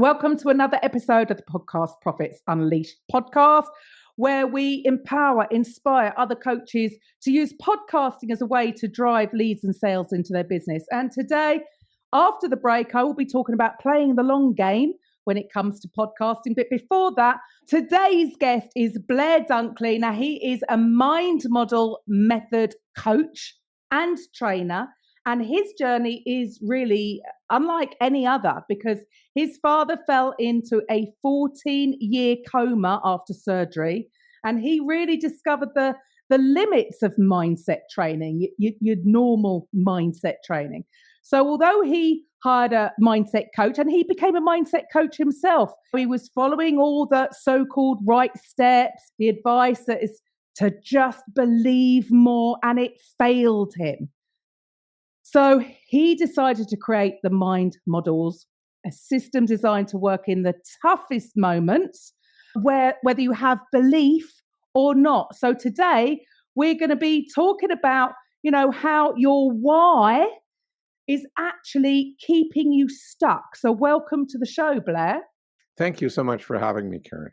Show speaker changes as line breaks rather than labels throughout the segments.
Welcome to another episode of the Podcast Profits Unleashed podcast, where we empower, inspire other coaches to use podcasting as a way to drive leads and sales into their business. And today, after the break, I will be talking about playing the long game when it comes to podcasting. But before that, today's guest is Blair Dunkley. Now, he is a mind model method coach and trainer. And his journey is really unlike any other because his father fell into a 14-year coma after surgery. And he really discovered the limits of mindset training, your normal mindset training. So although he hired a mindset coach and he became a mindset coach himself, he was following all the so-called right steps, the advice that is to just believe more, and it failed him. So he decided to create the mind models, a system designed to work in the toughest moments, whether you have belief or not. So today we're going to be talking about, how your why is actually keeping you stuck. So welcome to the show, Blair.
Thank you so much for having me, Karen.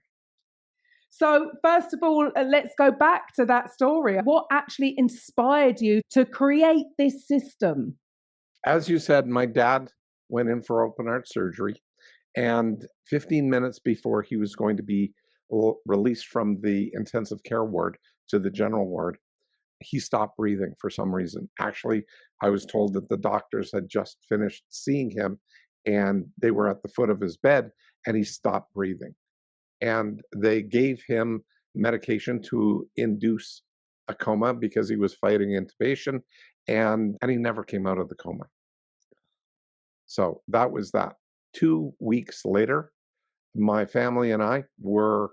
So first of all, let's go back to that story. What actually inspired you to create this system?
As you said, my dad went in for open heart surgery, and 15 minutes before he was going to be released from the intensive care ward to the general ward, he stopped breathing for some reason. Actually, I was told that the doctors had just finished seeing him and they were at the foot of his bed and he stopped breathing. And they gave him medication to induce a coma because he was fighting intubation, and he never came out of the coma. So that was that. 2 weeks later, my family and I were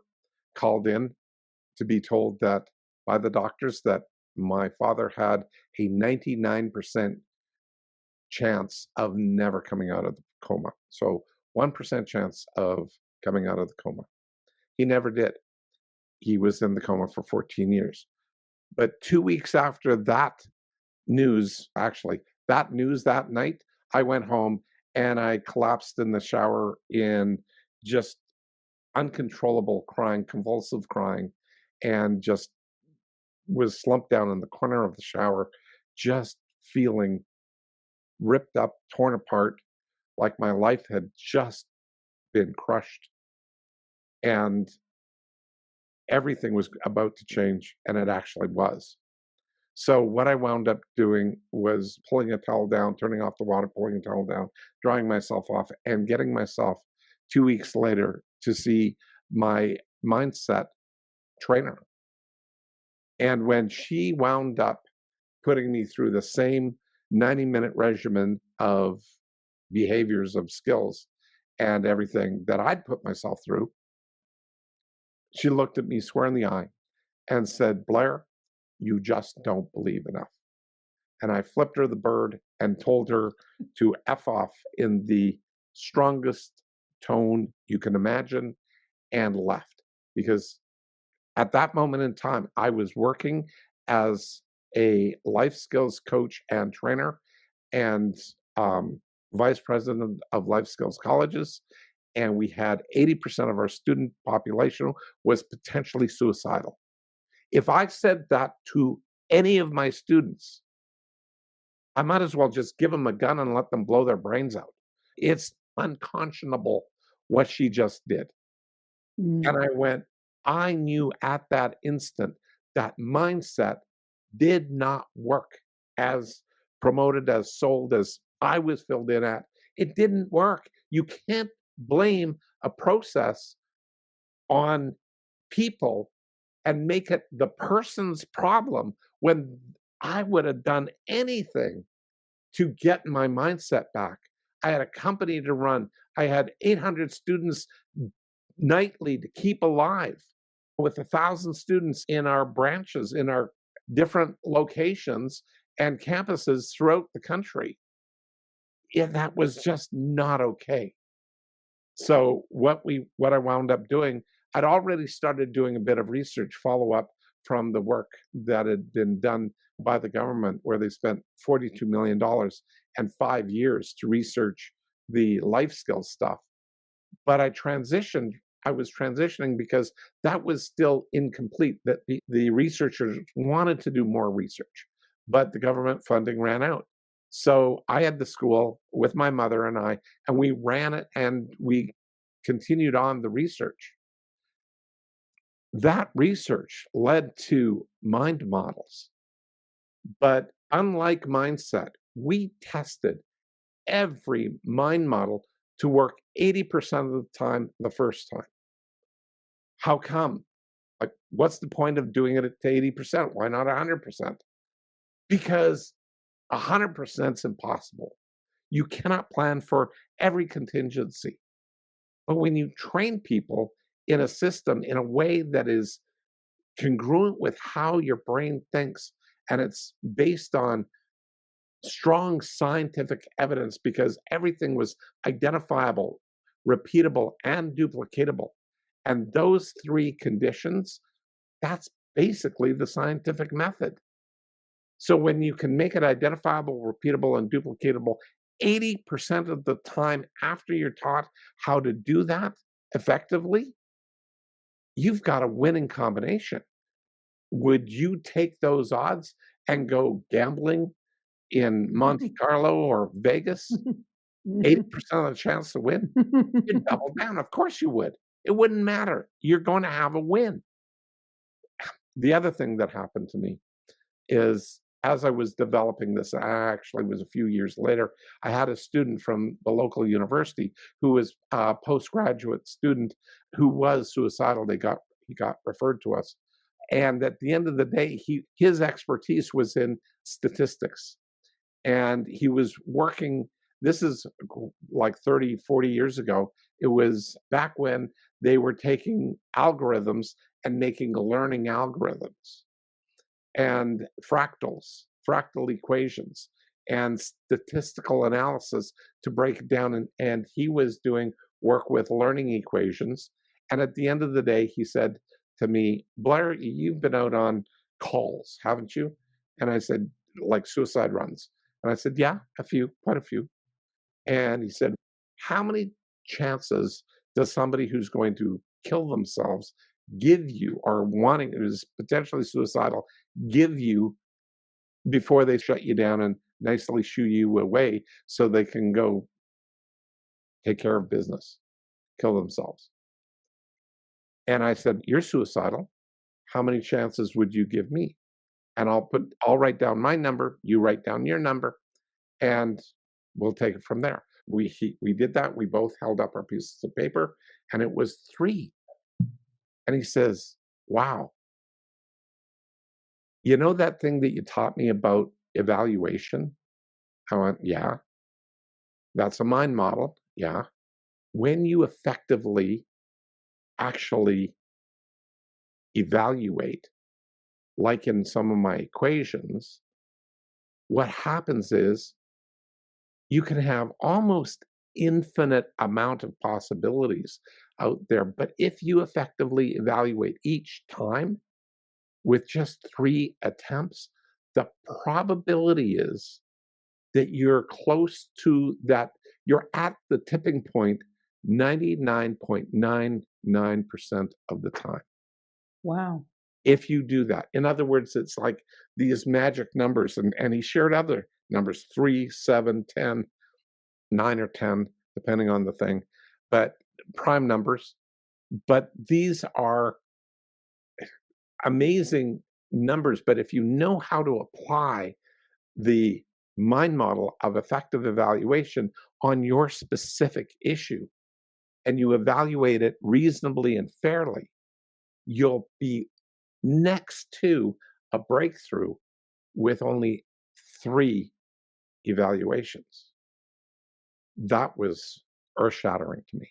called in to be told that by the doctors that my father had a 99% chance of never coming out of the coma. So 1% chance of coming out of the coma. He never did. He was in the coma for 14 years. But 2 weeks after that news that night, I went home and I collapsed in the shower in just uncontrollable crying, convulsive crying, and just was slumped down in the corner of the shower, just feeling ripped up, torn apart, like my life had just been crushed. And everything was about to change, and it actually was. So what I wound up doing was pulling a towel down, turning off the water, pulling a towel down, drying myself off, and getting myself 2 weeks later to see my mindset trainer. And when she wound up putting me through the same 90-minute regimen of behaviors, of skills, and everything that I'd put myself through, she looked at me square in the eye and said, "Blair, you just don't believe enough." And I flipped her the bird and told her to F off in the strongest tone you can imagine and left. Because at that moment in time, I was working as a life skills coach and trainer and vice president of life skills colleges. And we had 80% of our student population was potentially suicidal. If I said that to any of my students, I might as well just give them a gun and let them blow their brains out. It's unconscionable what she just did. And I knew at that instant that mindset did not work as promoted, as sold, as I was filled in at. It didn't work. You can't blame a process on people and make it the person's problem when I would have done anything to get my mindset back. I had a company to run. I had 800 students nightly to keep alive, with 1,000 students in our branches, in our different locations and campuses throughout the country. Yeah, that was just not okay. So what I wound up doing, I'd already started doing a bit of research follow-up from the work that had been done by the government, where they spent $42 million and 5 years to research the life skills stuff. But I was transitioning because that was still incomplete, that the researchers wanted to do more research, but the government funding ran out. So I had the school with my mother and I, and we ran it and we continued on the research. That research led to mind models, but unlike mindset, we tested every mind model to work 80% of the time the first time. How come? Like, what's the point of doing it at 80%? Why not 100%? Because 100% is impossible. You cannot plan for every contingency. But when you train people in a system in a way that is congruent with how your brain thinks, and it's based on strong scientific evidence because everything was identifiable, repeatable, and duplicatable. And those three conditions, that's basically the scientific method. So when you can make it identifiable, repeatable, and duplicatable 80% of the time after you're taught how to do that effectively, you've got a winning combination. Would you take those odds and go gambling in Monte Carlo or Vegas? 80% of the chance to win? You'd double down. Of course you would. It wouldn't matter. You're going to have a win. The other thing that happened to me is as I was developing this, actually was a few years later, I had a student from the local university who was a postgraduate student who was suicidal. He got referred to us. And at the end of the day, his expertise was in statistics. And he was working, this is like 30, 40 years ago. It was back when they were taking algorithms and making learning algorithms and fractal equations and statistical analysis to break it down. And he was doing work with learning equations. And at the end of the day, he said to me, Blair, you've been out on calls, haven't you? And I said, like suicide runs. And I said, yeah, quite a few. And he said, how many chances does somebody who's going to kill themselves give you, or who's potentially suicidal, give you before they shut you down and nicely shoo you away so they can go take care of business, kill themselves? And I said, you're suicidal. How many chances would you give me? And I'll write down my number, you write down your number, and we'll take it from there. We did that. We both held up our pieces of paper, and it was 3. And he says, wow, you know that thing that you taught me about evaluation? I went, yeah. That's a mind model. Yeah. When you effectively actually evaluate, like in some of my equations, what happens is you can have almost infinite amount of possibilities out there. But if you effectively evaluate each time with just 3 attempts, the probability is that you're close to that, you're at the tipping point 99.99% of the time.
Wow.
If you do that. In other words, it's like these magic numbers, and he shared other numbers, 3, 7, 10, 9 or 10, depending on the thing, but prime numbers. But these are amazing numbers. But if you know how to apply the mind model of effective evaluation on your specific issue, and you evaluate it reasonably and fairly, you'll be next to a breakthrough with only 3 evaluations. That was earth-shattering to me.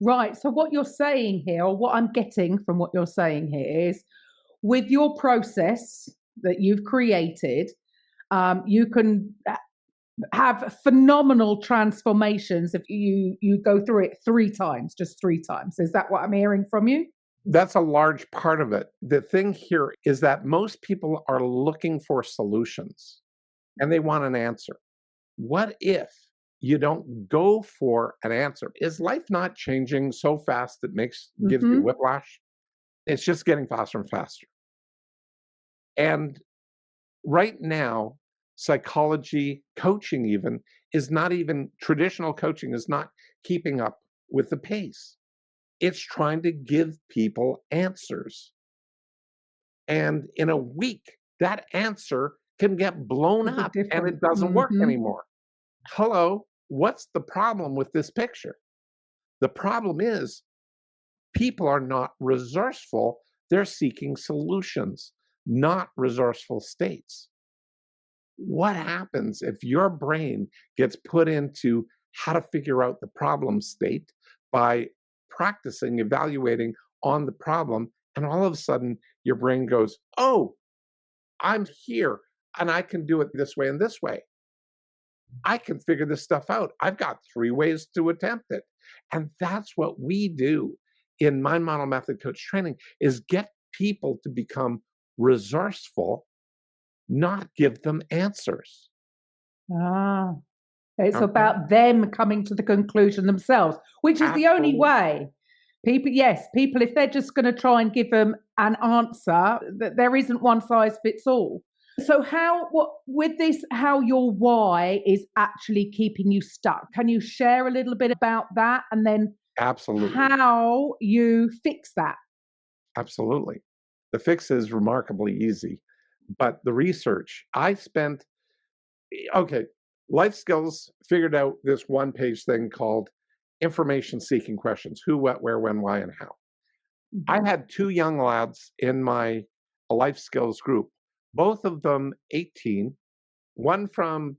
Right. So what you're saying here, or what I'm getting from what you're saying here, is with your process that you've created, you can have phenomenal transformations if you go through it 3 times, just 3 times. Is that what I'm hearing from you?
That's a large part of it. The thing here is that most people are looking for solutions and they want an answer. What if You don't go for an answer. Is life not changing so fast that gives you
Mm-hmm.
whiplash? It's just getting faster and faster. And right now, psychology, coaching even, is not even traditional coaching is not keeping up with the pace. It's trying to give people answers. And in a week, that answer can get blown
Could be
up and
different.
it doesn't work
Mm-hmm.
anymore. Hello, what's the problem with this picture? The problem is people are not resourceful. They're seeking solutions, not resourceful states. What happens if your brain gets put into how to figure out the problem state by practicing evaluating on the problem, and all of a sudden your brain goes, oh, I'm here and I can do it this way and this way. I can figure this stuff out. I've got 3 ways to attempt it. And that's what we do in Mind Model Method Coach training is get people to become resourceful, not give them answers.
Ah, it's
Okay?
about them coming to the conclusion themselves, which is the only
Absolutely.
way. People, yes, people, if they're just going to try and give them an answer, that there isn't one size fits all. So, what with this, how your why is actually keeping you stuck? Can you share a little bit about that, and then
Absolutely.
how you fix that?
Absolutely. The fix is remarkably easy, but the research I spent, okay, life skills figured out this one page thing called information seeking questions: who, what, where, when, why, and how. I
Mhm.
had 2 young lads in my life skills group, both of them 18, one from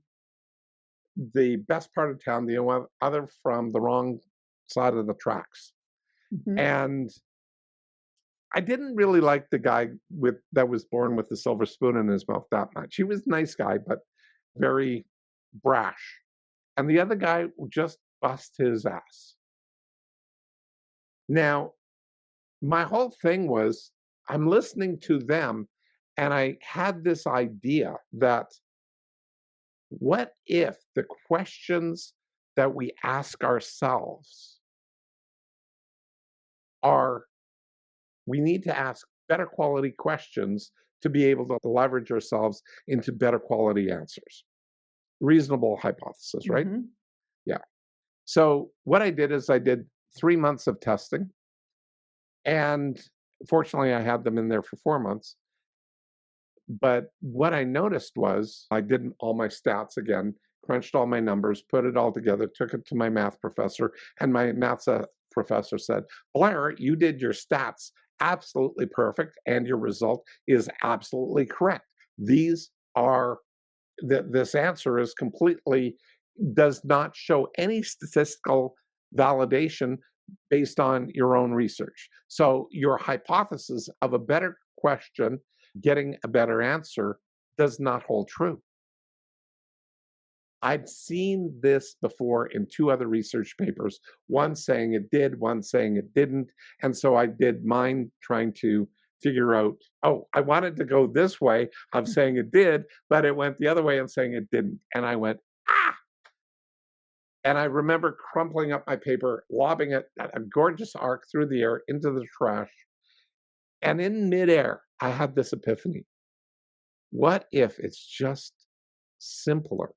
the best part of town, the other from the wrong side of the tracks.
Mhm.
And I didn't really like the guy that was born with the silver spoon in his mouth that much. He was a nice guy, but very brash. And the other guy just bust his ass. Now, my whole thing was I'm listening to them, and I had this idea that what if the questions that we ask ourselves are we need to ask better quality questions to be able to leverage ourselves into better quality answers. Reasonable hypothesis, right?
Mhm.
Yeah. So what I did is I did 3 months of testing, and fortunately I had them in there for 4 months. But what I noticed was I did all my stats again, crunched all my numbers, put it all together, took it to my math professor, and my math professor said, Blair, you did your stats absolutely perfect, and your result is absolutely correct. These are this answer is completely does not show any statistical validation based on your own research. So your hypothesis of a better question getting a better answer does not hold true. I'd seen this before in 2 other research papers, one saying it did, one saying it didn't. And so I did mine trying to figure out, oh, I wanted to go this way of saying it did, but it went the other way and saying it didn't. And I went, ah. And I remember crumpling up my paper, lobbing it at a gorgeous arc through the air into the trash. And in midair, I had this epiphany. What if it's just simpler?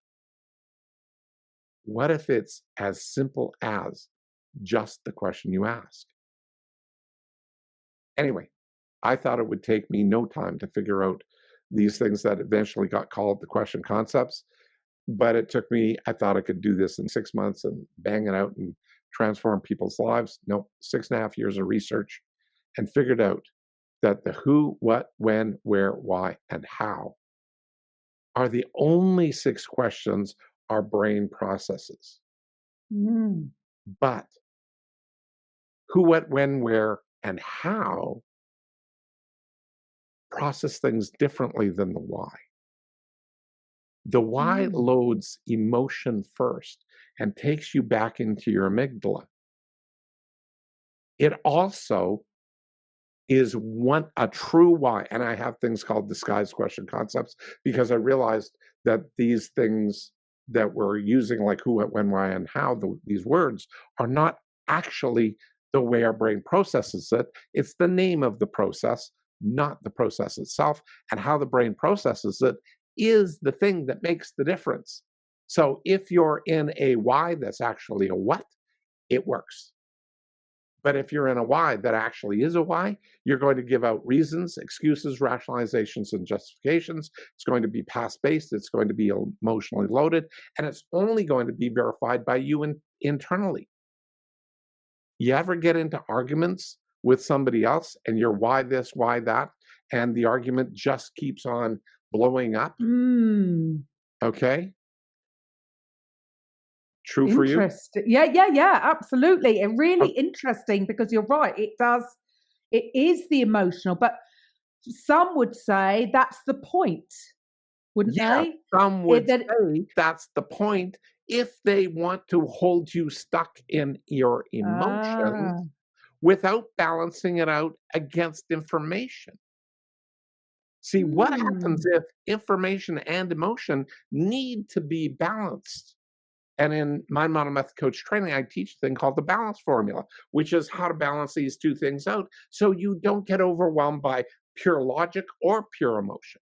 What if it's as simple as just the question you ask? Anyway, I thought it would take me no time to figure out these things that eventually got called the question concepts. But it took me, I thought I could do this in 6 months and bang it out and transform people's lives. No, 6.5 years of research and figured out that the who, what, when, where, why, and how are the only 6 questions our brain processes.
Mm.
But who, what, when, where, and how process things differently than the why. The why
Mm.
loads emotion first and takes you back into your amygdala. It also is a true why. And I have things called disguised question concepts because I realized that these things that we're using, like who, what, when, why, and how, these words are not actually the way our brain processes it. It's the name of the process, not the process itself. And how the brain processes it is the thing that makes the difference. So if you're in a why that's actually a what, it works. But if you're in a why that actually is a why, you're going to give out reasons, excuses, rationalizations, and justifications. It's going to be past-based. It's going to be emotionally loaded. And it's only going to be verified by you internally. You ever get into arguments with somebody else and you're why this, why that, and the argument just keeps on blowing up? Okay? True for you?
Interesting. Yeah, absolutely. And really interesting, because you're right. It is the emotional, but some would say that's the point, wouldn't they?
Some would say that's the point if they want to hold you stuck in your emotions without balancing it out against information. See, what happens if information and emotion need to be balanced? And in my Model Method Coach training, I teach a thing called the balance formula, which is how to balance these two things out so you don't get overwhelmed by pure logic or pure emotion,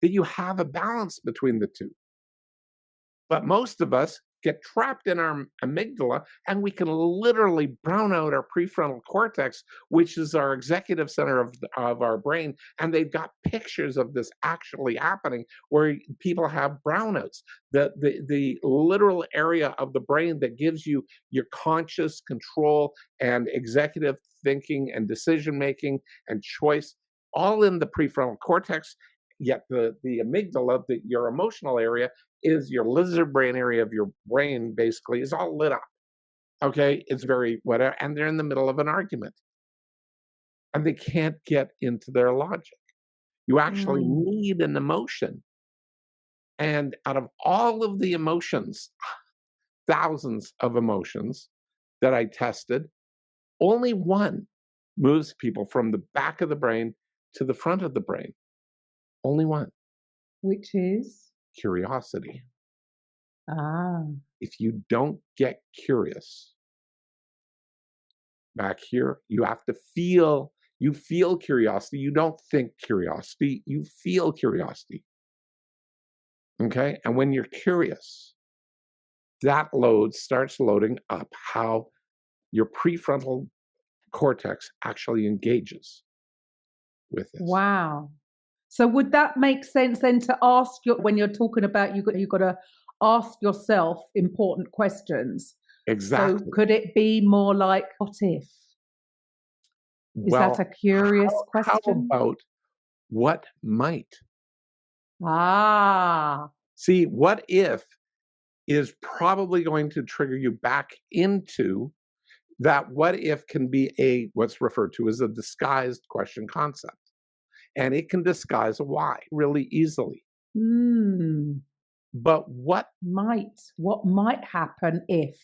that you have a balance between the two. But most of us get trapped in our amygdala, and we can literally brown out our prefrontal cortex, which is our executive center of our brain. And they've got pictures of this actually happening where people have brownouts. The literal area of the brain that gives you your conscious control and executive thinking and decision making and choice, all in the prefrontal cortex. Yet the amygdala, your emotional area, is your lizard brain area of your brain, basically, is all lit up. Okay? It's very whatever. And they're in the middle of an argument. And they can't get into their logic. You actually need an emotion. And out of all of the emotions, thousands of emotions that I tested, only one moves people from the back of the brain to the front of the brain. Only one.
Which is?
Curiosity.
Ah.
If you don't get curious, back here, you have to feel, you feel curiosity. You don't think curiosity, you feel curiosity. Okay? And when you're curious, that starts loading up how your prefrontal cortex actually engages with this.
Wow. So would that make sense then to ask when you're talking about you've got to ask yourself important questions?
Exactly.
So could it be more like, what if? Is that a curious question?
How about what might?
See,
what if is probably going to trigger you back into that. What if can be what's referred to as a disguised question concept. And it can disguise a why really easily. But what
might happen if?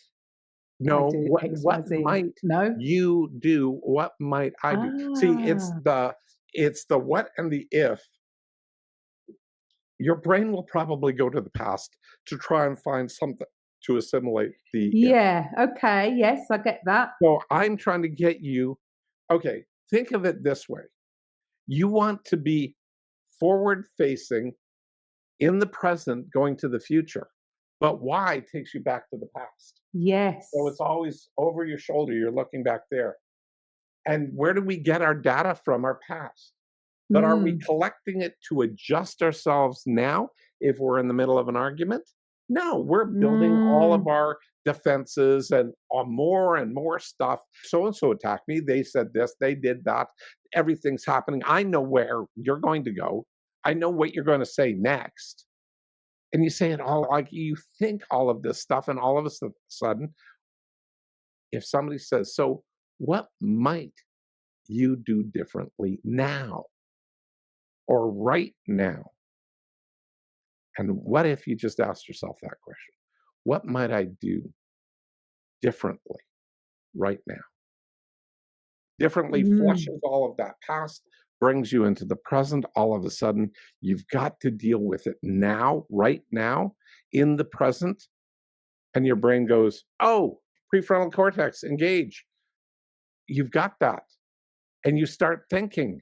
No, what might you do? What might I do? See, it's the what and the if. Your brain will probably go to the past to try and find something to assimilate the
if. Okay, yes, I get that.
So I'm trying to get you, okay, think of it this way. You want to be forward facing in the present, going to the future. But why takes you back to the past?
Yes.
So it's always over your shoulder. You're looking back there. And where do we get our data from? Our past. But are we collecting it to adjust ourselves now if we're in the middle of an argument? No, we're building all of our defenses and more stuff. So-and-so attacked me. They said this, they did that. Everything's happening. I know where you're going to go. I know what you're going to say next. And you say it all like you think all of this stuff, and all of a sudden, if somebody says, so what might you do differently now or right now? And what if you just asked yourself that question? What might I do differently right now? Differently flushes all of that past, brings you into the present. All of a sudden, you've got to deal with it now, right now, in the present, and your brain goes, oh, prefrontal cortex, engage. You've got that. And you start thinking.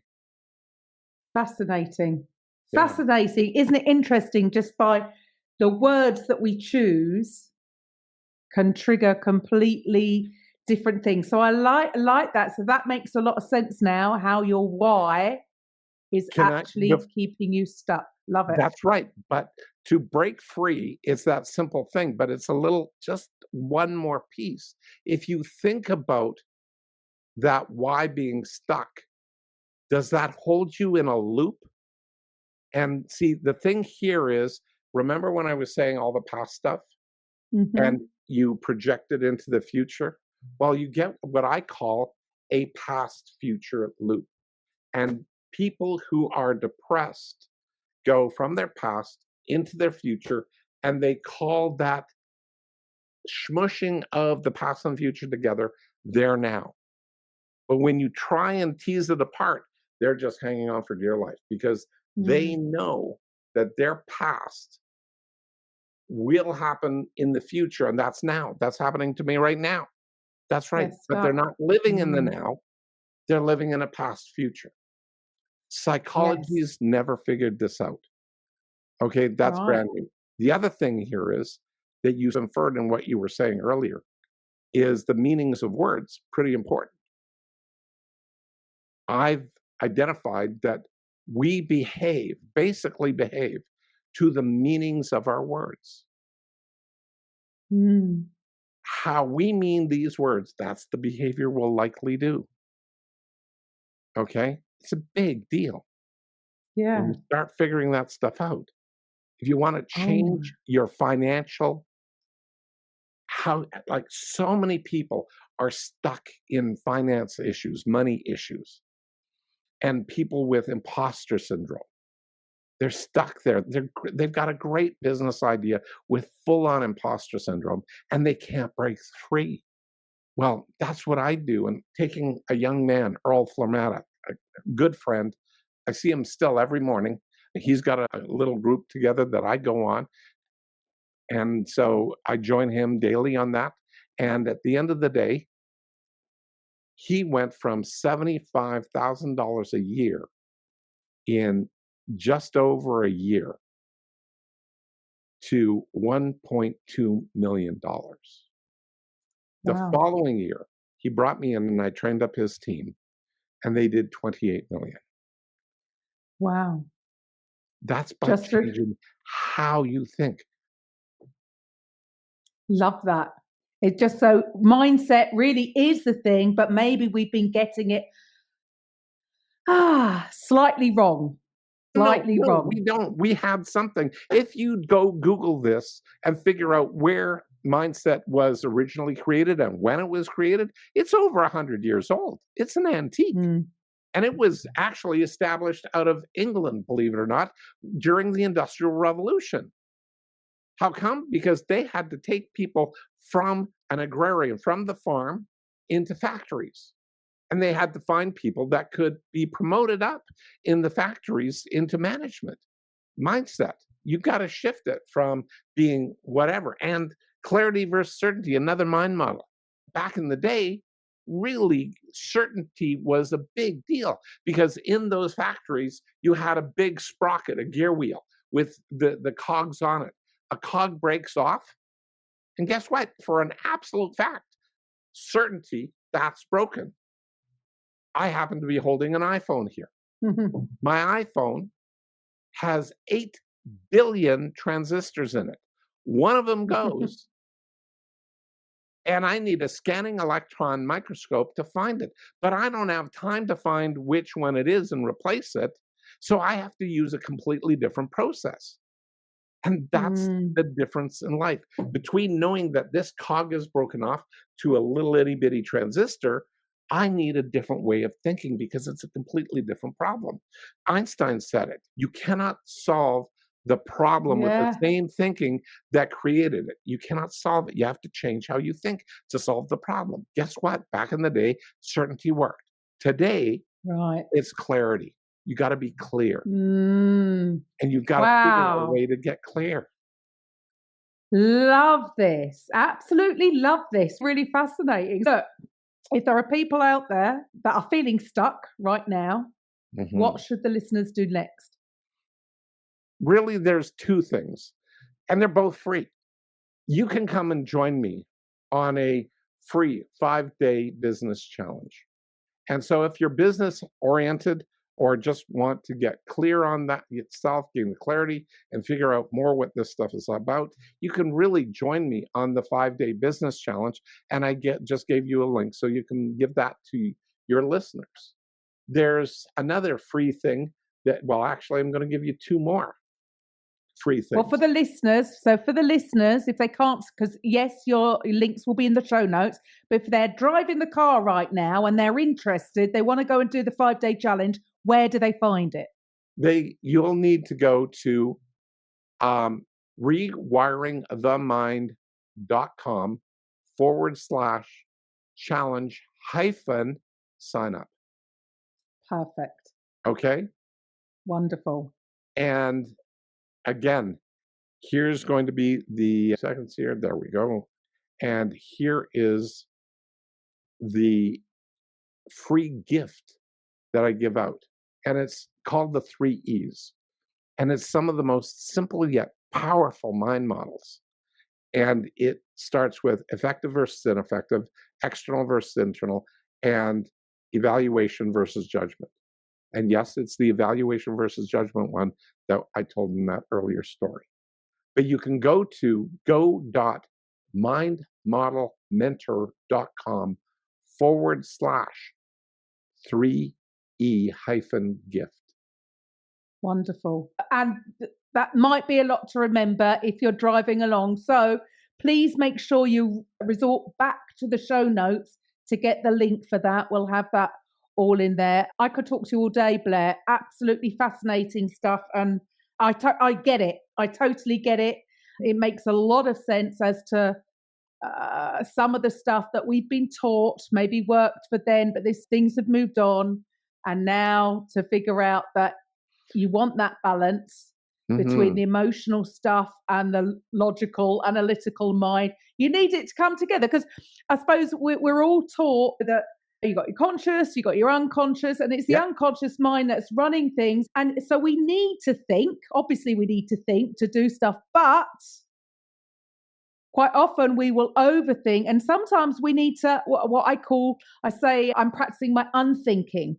Fascinating.
Yeah.
Fascinating. Isn't it interesting just by the words that we choose can trigger completely different things. So I like that. So that makes a lot of sense now, how your why is actually keeping you stuck. Love it.
That's right. But to break free, it's that simple thing, but it's a little, just one more piece. If you think about that why being stuck, does that hold you in a loop? And see, the thing here is, remember when I was saying all the past stuff and you project it into the future? Well, you get what I call a past future loop. And people who are depressed go from their past into their future, and they call that smushing of the past and future together their now. But when you try and tease it apart, they're just hanging on for dear life because they know that their past will happen in the future, and that's now. That's happening to me right now. That's right. But they're not living in the now. They're living in a past future. Psychology's never figured this out. Okay, that's brand new. The other thing here is that you inferred in what you were saying earlier is the meanings of words pretty important. I've identified that we basically behave to the meanings of our words. How we mean these words, that's the behavior we'll likely do. Okay? It's a big deal.
Yeah.
When you start figuring that stuff out, if you want to change your financial, like so many people are stuck in finance issues, money issues, and people with imposter syndrome. They're stuck there. They've got a great business idea with full-on imposter syndrome, and they can't break free. Well, that's what I do. And taking a young man, Earl Flamata, a good friend, I see him still every morning. He's got a little group together that I go on. And so I join him daily on that. And at the end of the day, he went from $75,000 a year in just over a year to $1.2 million. The following year, he brought me in and I trained up his team, and they did 28 million.
Wow.
That's by changing how you think.
Love that. It just so mindset really is the thing, but maybe we've been getting it slightly wrong.
No, we don't. We had something. If you go Google this and figure out where mindset was originally created and when it was created, it's over 100 years old. It's an antique. And it was actually established out of England, believe it or not, during the Industrial Revolution. How come? Because they had to take people from an agrarian, from the farm, into factories. And they had to find people that could be promoted up in the factories into management. Mindset. You've got to shift it from being whatever. And clarity versus certainty, another mind model. Back in the day, really, certainty was a big deal because in those factories, you had a big sprocket, a gear wheel with the cogs on it. A cog breaks off, and guess what? For an absolute fact, certainty, that's broken. I happen to be holding an iPhone here. My iPhone has 8 billion transistors in it. One of them goes, and I need a scanning electron microscope to find it. But I don't have time to find which one it is and replace it. So I have to use a completely different process. And that's the difference in life between knowing that this cog is broken off to a little itty bitty transistor. I need a different way of thinking because it's a completely different problem. Einstein said it. You cannot solve the problem with the same thinking that created it. You cannot solve it. You have to change how you think to solve the problem. Guess what? Back in the day, certainty worked. Today, it's clarity. You got to be clear. And you've got to figure out a way to get clear.
Love this. Absolutely love this. Really fascinating. Look, if there are people out there that are feeling stuck right now, what should the listeners do next?
Really, there's two things, and they're both free. You can come and join me on a free 5-day business challenge. And so if you're business oriented or just want to get clear on that yourself, gain the clarity and figure out more what this stuff is about, you can really join me on the 5-day business challenge. And I just gave you a link so you can give that to your listeners. There's another free thing that, well, actually, I'm going to give you two more free things.
Well, for the listeners, if they can't, because yes, your links will be in the show notes, but if they're driving the car right now and they're interested, they want to go and do the 5-day challenge, where do they find it?
You'll need to go to rewiringthemind.com/challenge sign up.
Perfect.
Okay.
Wonderful.
And again, here's going to be the seconds here. There we go. And here is the free gift that I give out. And it's called the 3 E's. And it's some of the most simple yet powerful mind models. And it starts with effective versus ineffective, external versus internal, and evaluation versus judgment. And yes, it's the evaluation versus judgment one that I told in that earlier story. But you can go to go.mindmodelmentor.com/3E-gift.
Wonderful. And that might be a lot to remember if you're driving along. So please make sure you resort back to the show notes to get the link for that. We'll have that all in there. I could talk to you all day, Blair. Absolutely fascinating stuff. And I get it. I totally get it. It makes a lot of sense as to some of the stuff that we've been taught maybe worked for then, but these things have moved on. And now to figure out that you want that balance between the emotional stuff and the logical, analytical mind. You need it to come together, because I suppose we're all taught that you got your conscious, you got your unconscious, and it's the unconscious mind that's running things. And so we need to think, obviously we need to think to do stuff, but quite often we will overthink. And sometimes we need to, I say I'm practicing my unthinking.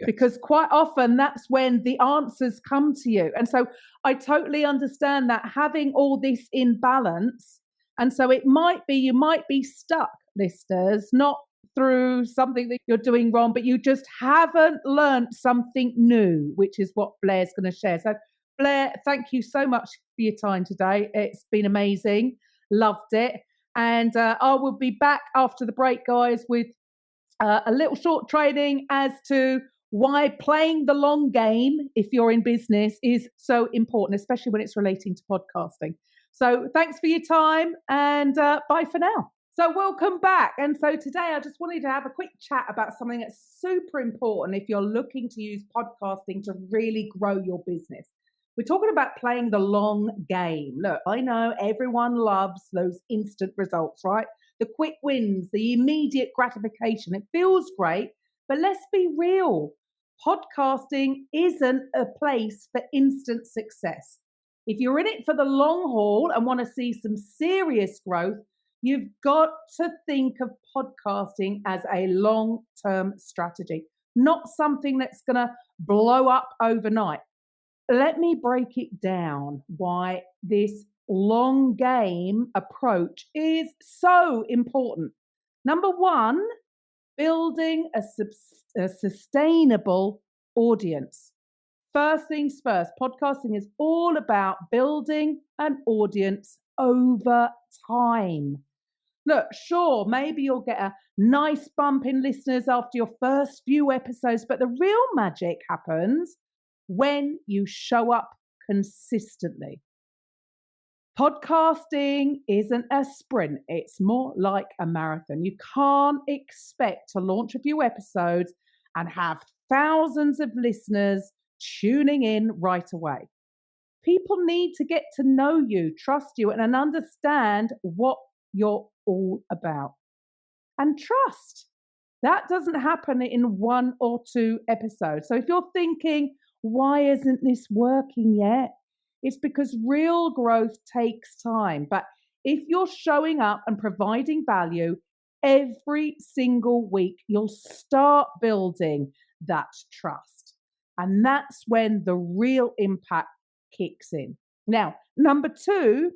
Because quite often that's when the answers come to you. And so I totally understand that, having all this in balance. And so you might be stuck, listeners, not through something that you're doing wrong, but you just haven't learned something new, which is what Blair's going to share. So Blair, thank you so much for your time today. It's been amazing. Loved it. And I will be back after the break, guys, with a little short training as to why playing the long game, if you're in business, is so important, especially when it's relating to podcasting. So thanks for your time, and bye for now. So welcome back. And so today I just wanted to have a quick chat about something that's super important if you're looking to use podcasting to really grow your business. We're talking about playing the long game. Look, I know everyone loves those instant results, right? The quick wins, the immediate gratification. It feels great, but let's be real. Podcasting isn't a place for instant success. If you're in it for the long haul and want to see some serious growth, you've got to think of podcasting as a long-term strategy, not something that's going to blow up overnight. Let me break it down why this long game approach is so important. Number one, building a sustainable audience. First things first, podcasting is all about building an audience over time. Look, sure, maybe you'll get a nice bump in listeners after your first few episodes, but the real magic happens when you show up consistently. Podcasting isn't a sprint, it's more like a marathon. You can't expect to launch a few episodes and have thousands of listeners tuning in right away. People need to get to know you, trust you, and understand what you're all about. And trust. That doesn't happen in 1 or 2 episodes. So if you're thinking, why isn't this working yet? It's because real growth takes time. But if you're showing up and providing value every single week, you'll start building that trust. And that's when the real impact kicks in. Now, number 2,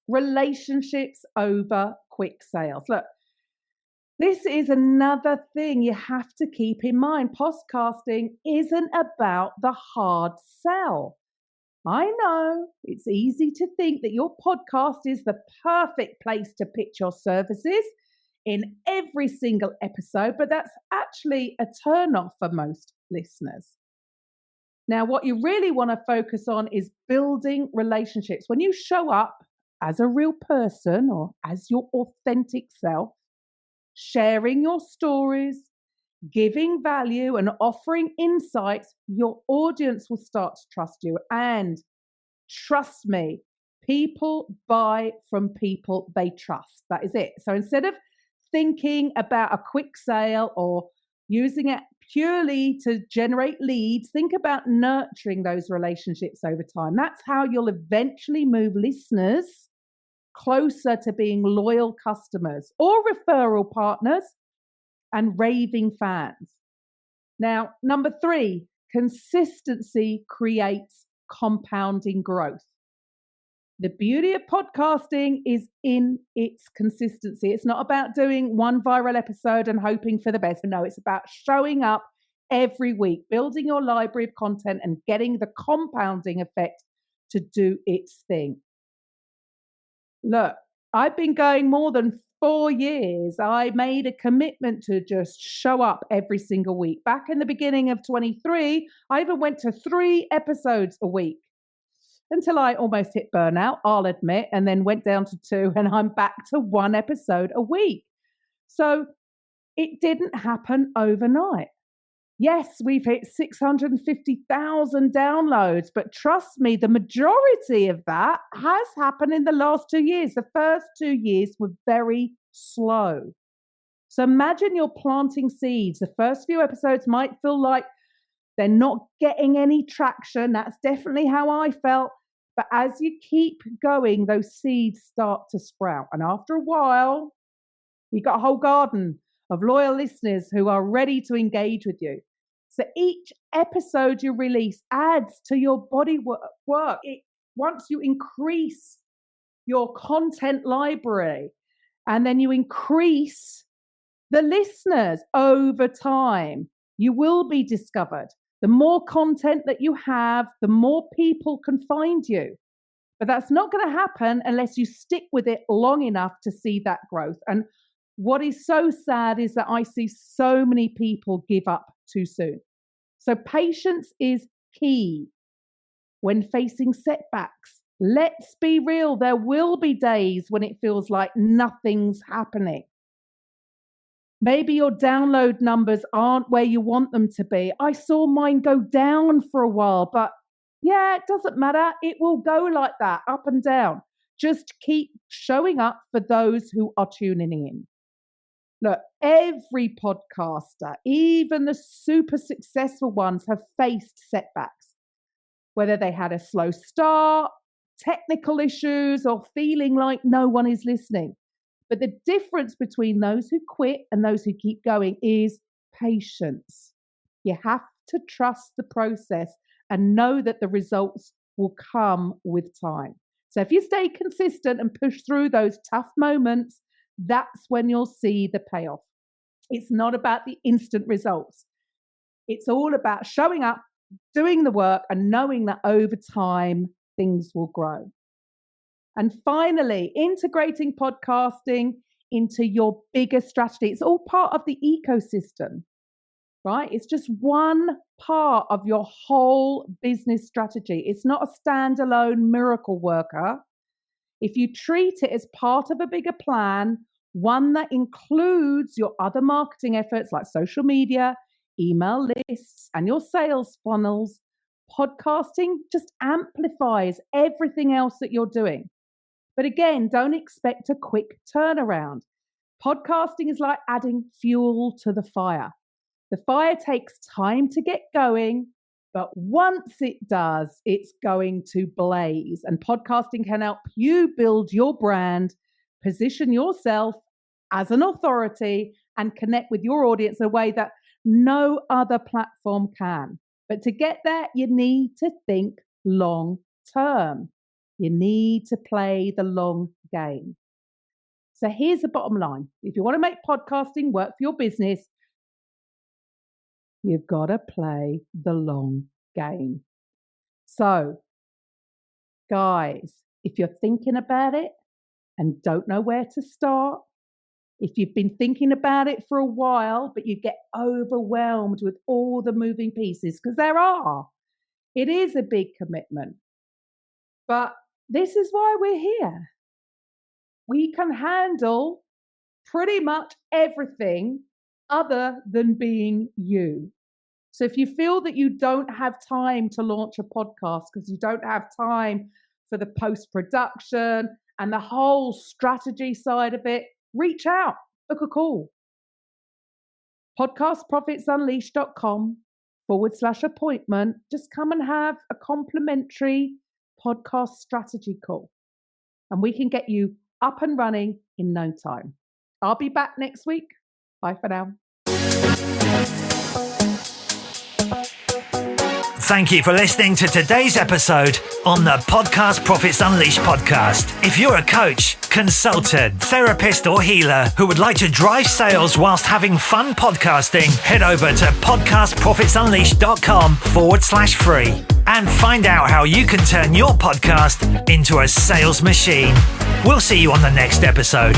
relationships over quick sales. Look, this is another thing you have to keep in mind. Podcasting isn't about the hard sell. I know it's easy to think that your podcast is the perfect place to pitch your services in every single episode, but that's actually a turn-off for most listeners. Now, what you really want to focus on is building relationships. When you show up as a real person or as your authentic self, sharing your stories, giving value and offering insights, your audience will start to trust you. And trust me, people buy from people they trust. That is it. So instead of thinking about a quick sale or using it purely to generate leads, think about nurturing those relationships over time. That's how you'll eventually move listeners closer to being loyal customers or referral partners and raving fans. Now, number 3, consistency creates compounding growth. The beauty of podcasting is in its consistency. It's not about doing one viral episode and hoping for the best. No, it's about showing up every week, building your library of content and getting the compounding effect to do its thing. Look, I've been going more than 4 years. I made a commitment to just show up every single week. Back in the beginning of 23, I even went to 3 episodes a week until I almost hit burnout, I'll admit, and then went down to 2, and I'm back to 1 episode a week. So it didn't happen overnight. Yes, we've hit 650,000 downloads, but trust me, the majority of that has happened in the last 2 years. The first 2 years were very slow. So imagine you're planting seeds. The first few episodes might feel like they're not getting any traction. That's definitely how I felt. But as you keep going, those seeds start to sprout. And after a while, you've got a whole garden of loyal listeners who are ready to engage with you. So each episode you release adds to your body work. Once you increase your content library and then you increase the listeners over time, you will be discovered. The more content that you have, the more people can find you. But that's not going to happen unless you stick with it long enough to see that growth. And what is so sad is that I see so many people give up too soon. So patience is key when facing setbacks. Let's be real. There will be days when it feels like nothing's happening. Maybe your download numbers aren't where you want them to be. I saw mine go down for a while, but yeah, it doesn't matter. It will go like that, up and down. Just keep showing up for those who are tuning in. Look, every podcaster, even the super successful ones, have faced setbacks, whether they had a slow start, technical issues, or feeling like no one is listening. But the difference between those who quit and those who keep going is patience. You have to trust the process and know that the results will come with time. So if you stay consistent and push through those tough moments, that's when you'll see the payoff. It's not about the instant results. It's all about showing up, doing the work, and knowing that over time, things will grow. And finally, integrating podcasting into your bigger strategy. It's all part of the ecosystem, right? It's just one part of your whole business strategy. It's not a standalone miracle worker. If you treat it as part of a bigger plan, one that includes your other marketing efforts like social media, email lists, and your sales funnels, podcasting just amplifies everything else that you're doing. But again, don't expect a quick turnaround. Podcasting is like adding fuel to the fire. The fire takes time to get going, but once it does, it's going to blaze. And podcasting can help you build your brand, position yourself as an authority, and connect with your audience in a way that no other platform can. But to get there, you need to think long term. You need to play the long game. So here's the bottom line. If you want to make podcasting work for your business, you've got to play the long game. So, guys, if you're thinking about it and don't know where to start, if you've been thinking about it for a while, but you get overwhelmed with all the moving pieces, because it is a big commitment. But this is why we're here. We can handle pretty much everything other than being you. So if you feel that you don't have time to launch a podcast because you don't have time for the post-production and the whole strategy side of it, reach out, book a call. podcastprofitsunleashed.com/appointment. Just come and have a complimentary podcast strategy call. And we can get you up and running in no time. I'll be back next week. Bye for now.
Thank you for listening to today's episode on the Podcast Profits Unleashed podcast. If you're a coach, consultant, therapist, or healer who would like to drive sales whilst having fun podcasting, head over to podcastprofitsunleashed.com/free and find out how you can turn your podcast into a sales machine. We'll see you on the next episode.